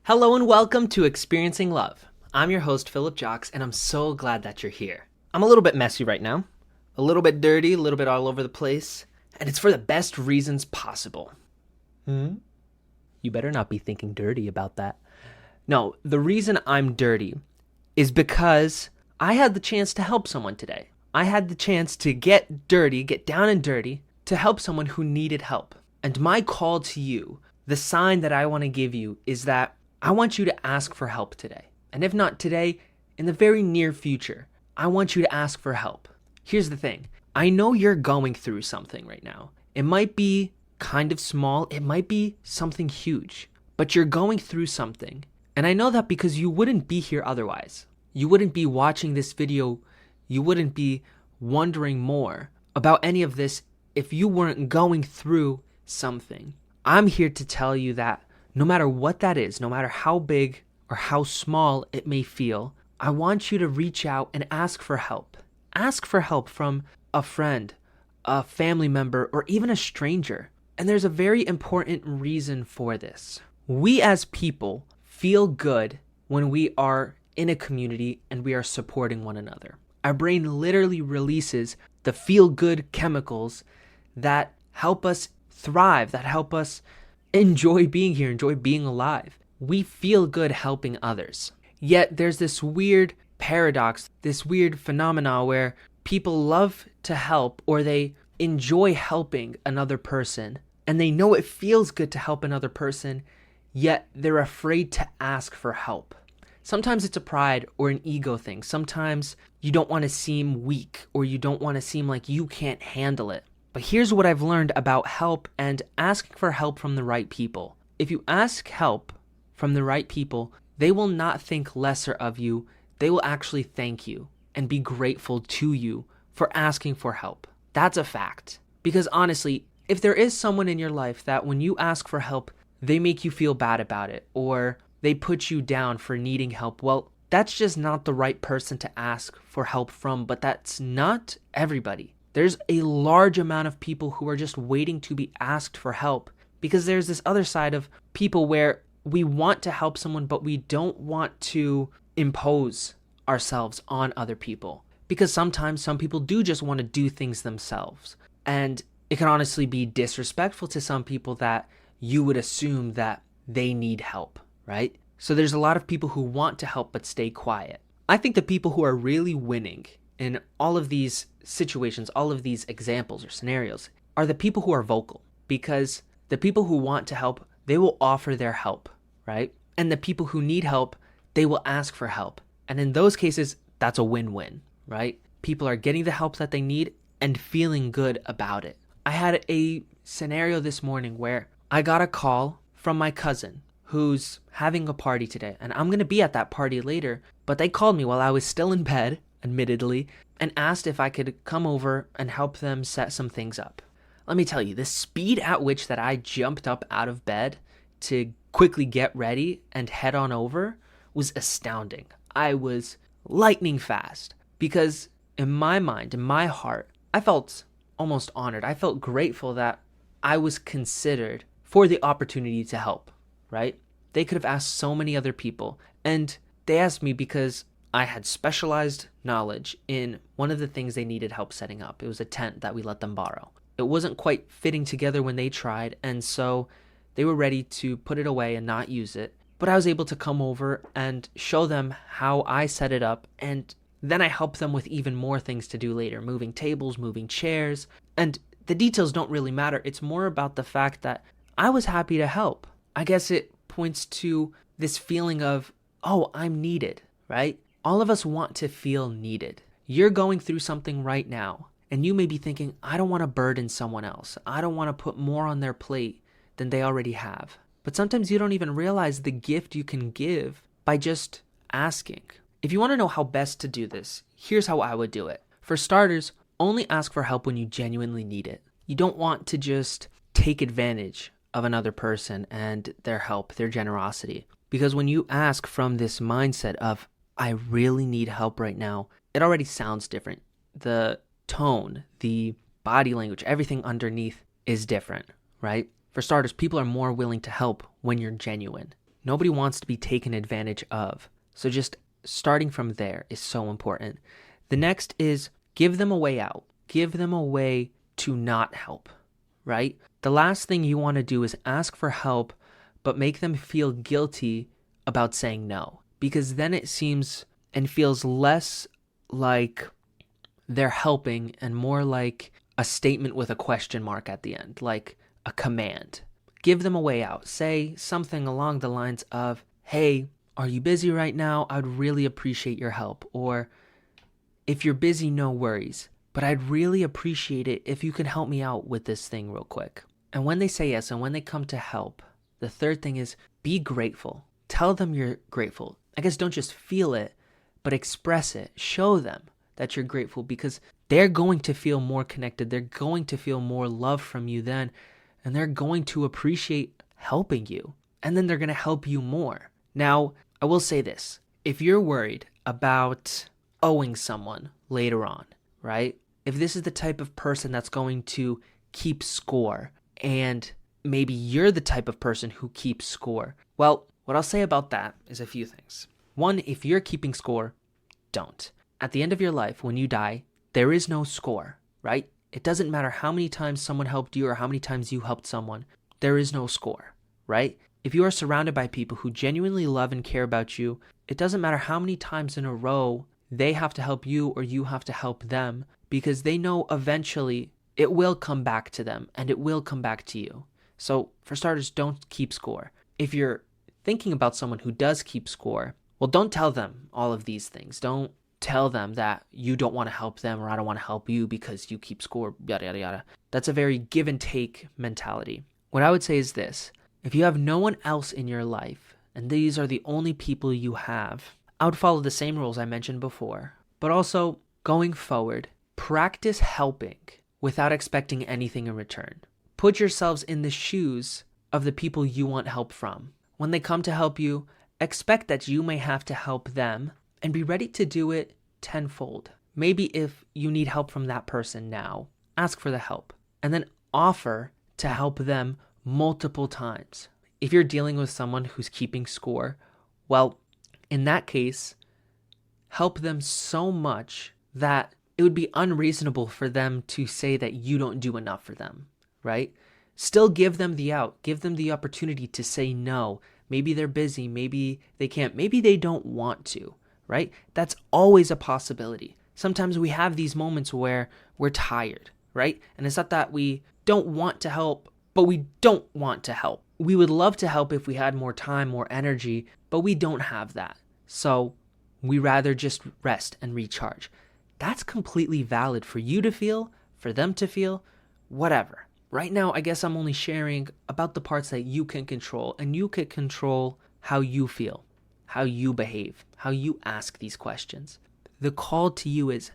Hello and welcome to Experiencing Love. I'm your host, Philip Jocks, and I'm so glad that you're here. I'm a little bit messy right now, a little bit dirty, a little bit all over the place, and it's for the best reasons possible. You better not be thinking dirty about that. No, the reason I'm dirty is because I had the chance to help someone today. I had the chance to get dirty, get down and dirty, to help someone who needed help. And my call to you, the sign that I want to give you, is that I want you to ask for help today. And if not today, in the very near future, I want you to ask for help. Here's the thing. I know you're going through something right now. It might be kind of small. It might be something huge. But you're going through something. And I know that because you wouldn't be here otherwise. You wouldn't be watching this video. You wouldn't be wondering more about any of this if you weren't going through something. I'm here to tell you that no matter what that is, no matter how big or how small it may feel, I want you to reach out and ask for help. Ask for help from a friend, a family member, or even a stranger. And there's a very important reason for this. We as people feel good when we are in a community and we are supporting one another. Our brain literally releases the feel-good chemicals that help us thrive, that help us enjoy being here, enjoy being alive. We feel good helping others. Yet there's this weird paradox, this weird phenomena where people love to help or they enjoy helping another person and they know it feels good to help another person, yet they're afraid to ask for help. Sometimes it's a pride or an ego thing. Sometimes you don't want to seem weak or you don't want to seem like you can't handle it. But here's what I've learned about help and asking for help from the right people. If you ask help from the right people, they will not think lesser of you. They will actually thank you and be grateful to you for asking for help. That's a fact. Because honestly, if there is someone in your life that when you ask for help, they make you feel bad about it or they put you down for needing help, well, that's just not the right person to ask for help from, but that's not everybody. There's a large amount of people who are just waiting to be asked for help because there's this other side of people where we want to help someone, but we don't want to impose ourselves on other people because sometimes some people do just want to do things themselves. And it can honestly be disrespectful to some people that you would assume that they need help, right? So there's a lot of people who want to help but stay quiet. I think the people who are really winning in all of these situations, all of these examples or scenarios, are the people who are vocal. Because the people who want to help, they will offer their help, right? And the people who need help, they will ask for help. And in those cases, that's a win-win, right? People are getting the help that they need and feeling good about it. I had a scenario this morning where I got a call from my cousin who's having a party today. And I'm going to be at that party later, but they called me while I was still in bed, admittedly, and asked if I could come over and help them set some things up. Let me tell you, the speed at which that I jumped up out of bed to quickly get ready and head on over was astounding. I was lightning fast because in my mind, in my heart, I felt almost honored. I felt grateful that I was considered for the opportunity to help, right? They could have asked so many other people, and they asked me because I had specialized knowledge in one of the things they needed help setting up. It was a tent that we let them borrow. It wasn't quite fitting together when they tried, and so they were ready to put it away and not use it. But I was able to come over and show them how I set it up, and then I helped them with even more things to do later, moving tables, moving chairs, and the details don't really matter. It's more about the fact that I was happy to help. I guess it points to this feeling of, oh, I'm needed, right? All of us want to feel needed. You're going through something right now, and you may be thinking, I don't want to burden someone else. I don't want to put more on their plate than they already have. But sometimes you don't even realize the gift you can give by just asking. If you want to know how best to do this, here's how I would do it. For starters, only ask for help when you genuinely need it. You don't want to just take advantage of another person and their help, their generosity. Because when you ask from this mindset of, I really need help right now, it already sounds different. The tone, the body language, everything underneath is different, right? For starters, people are more willing to help when you're genuine. Nobody wants to be taken advantage of. So just starting from there is so important. The next is give them a way out. Give them a way to not help, right? The last thing you want to do is ask for help, but make them feel guilty about saying no, because then it seems and feels less like they're helping and more like a statement with a question mark at the end, like a command. Give them a way out. Say something along the lines of, hey, are you busy right now? I'd really appreciate your help. Or if you're busy, no worries, but I'd really appreciate it if you could help me out with this thing real quick. And when they say yes and when they come to help, the third thing is be grateful. Tell them you're grateful. I guess don't just feel it, but express it. Show them that you're grateful, because they're going to feel more connected. They're going to feel more love from you then, and they're going to appreciate helping you. And then they're going to help you more. Now, I will say this. If you're worried about owing someone later on, right? If this is the type of person that's going to keep score, and maybe you're the type of person who keeps score, well, what I'll say about that is a few things. One, if you're keeping score, don't. At the end of your life, when you die, there is no score, right? It doesn't matter how many times someone helped you or how many times you helped someone. There is no score, right? If you are surrounded by people who genuinely love and care about you, it doesn't matter how many times in a row they have to help you or you have to help them, because they know eventually it will come back to them and it will come back to you. So for starters, don't keep score. If you're thinking about someone who does keep score, well, don't tell them all of these things. Don't tell them that you don't want to help them or I don't want to help you because you keep score, yada, yada, yada. That's a very give and take mentality. What I would say is this. If you have no one else in your life, and these are the only people you have, I would follow the same rules I mentioned before. But also, going forward, practice helping without expecting anything in return. Put yourselves in the shoes of the people you want help from. When they come to help you, expect that you may have to help them, and be ready to do it tenfold. Maybe if you need help from that person now, ask for the help, and then offer to help them multiple times. If you're dealing with someone who's keeping score, well, in that case, help them so much that it would be unreasonable for them to say that you don't do enough for them, right? Still give them the out. Give them the opportunity to say no. Maybe they're busy. Maybe they can't. Maybe they don't want to, right? That's always a possibility. Sometimes we have these moments where we're tired, right? And it's not that we don't want to help, but we don't want to help. We would love to help if we had more time, more energy, but we don't have that. So we rather just rest and recharge. That's completely valid for you to feel, for them to feel, whatever. Right now, I guess I'm only sharing about the parts that you can control, and you can control how you feel, how you behave, how you ask these questions. The call to you is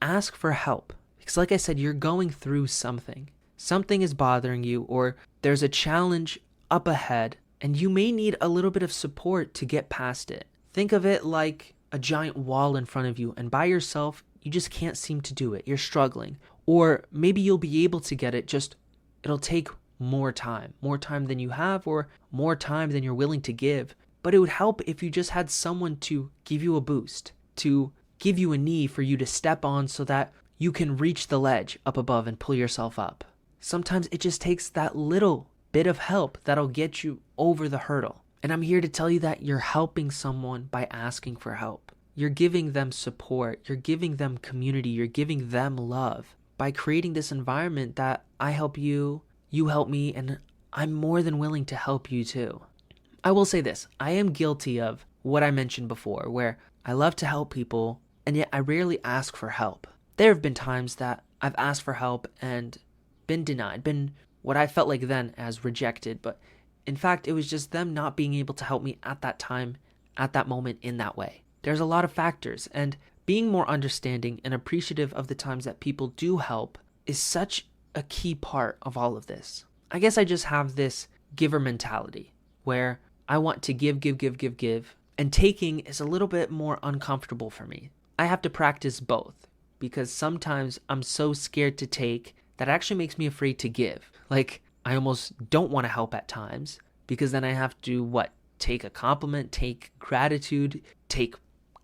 ask for help. Because like I said, you're going through something. Something is bothering you, or there's a challenge up ahead, and you may need a little bit of support to get past it. Think of it like a giant wall in front of you, and by yourself, you just can't seem to do it. You're struggling. Or maybe you'll be able to get it, just it'll take more time than you have, or more time than you're willing to give. But it would help if you just had someone to give you a boost, to give you a knee for you to step on so that you can reach the ledge up above and pull yourself up. Sometimes it just takes that little bit of help that'll get you over the hurdle. And I'm here to tell you that you're helping someone by asking for help. You're giving them support. You're giving them community. You're giving them love by creating this environment that I help you, you help me, and I'm more than willing to help you too. I will say this. I am guilty of what I mentioned before, where I love to help people, and yet I rarely ask for help. There have been times that I've asked for help and been denied, been what I felt like then as rejected, but in fact, it was just them not being able to help me at that time, at that moment, in that way. There's a lot of factors, and being more understanding and appreciative of the times that people do help is such a key part of all of this. I guess I just have this giver mentality where I want to give, and taking is a little bit more uncomfortable for me. I have to practice both because sometimes I'm so scared to take that actually makes me afraid to give. Like, I almost don't want to help at times because then I have to, take a compliment, take gratitude, take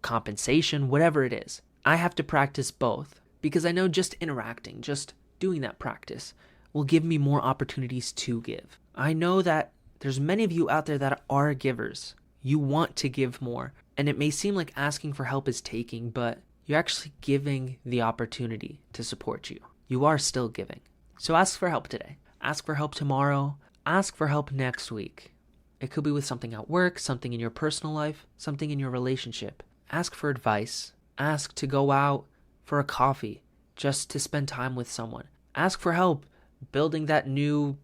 compensation, whatever it is. I have to practice both because I know just interacting, just doing that practice will give me more opportunities to give. I know that there's many of you out there that are givers. You want to give more, and it may seem like asking for help is taking, but you're actually giving the opportunity to support you. You are still giving. So ask for help today. Ask for help tomorrow. Ask for help next week. It could be with something at work, something in your personal life, something in your relationship. Ask for advice. Ask to go out for a coffee, just to spend time with someone. Ask for help building that new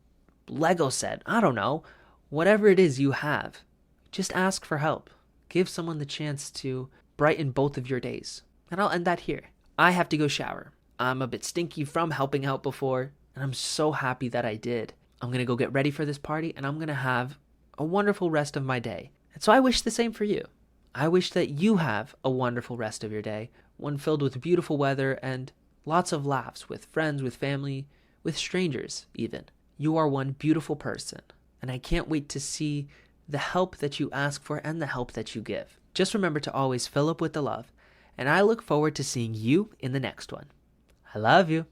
Lego set. I don't know. Whatever it is you have, just ask for help. Give someone the chance to brighten both of your days. And I'll end that here. I have to go shower. I'm a bit stinky from helping out before, and I'm so happy that I did. I'm going to go get ready for this party, and I'm going to have a wonderful rest of my day. And so I wish the same for you. I wish that you have a wonderful rest of your day, one filled with beautiful weather and lots of laughs with friends, with family, with strangers even. You are one beautiful person, and I can't wait to see the help that you ask for and the help that you give. Just remember to always fill up with the love, and I look forward to seeing you in the next one. I love you.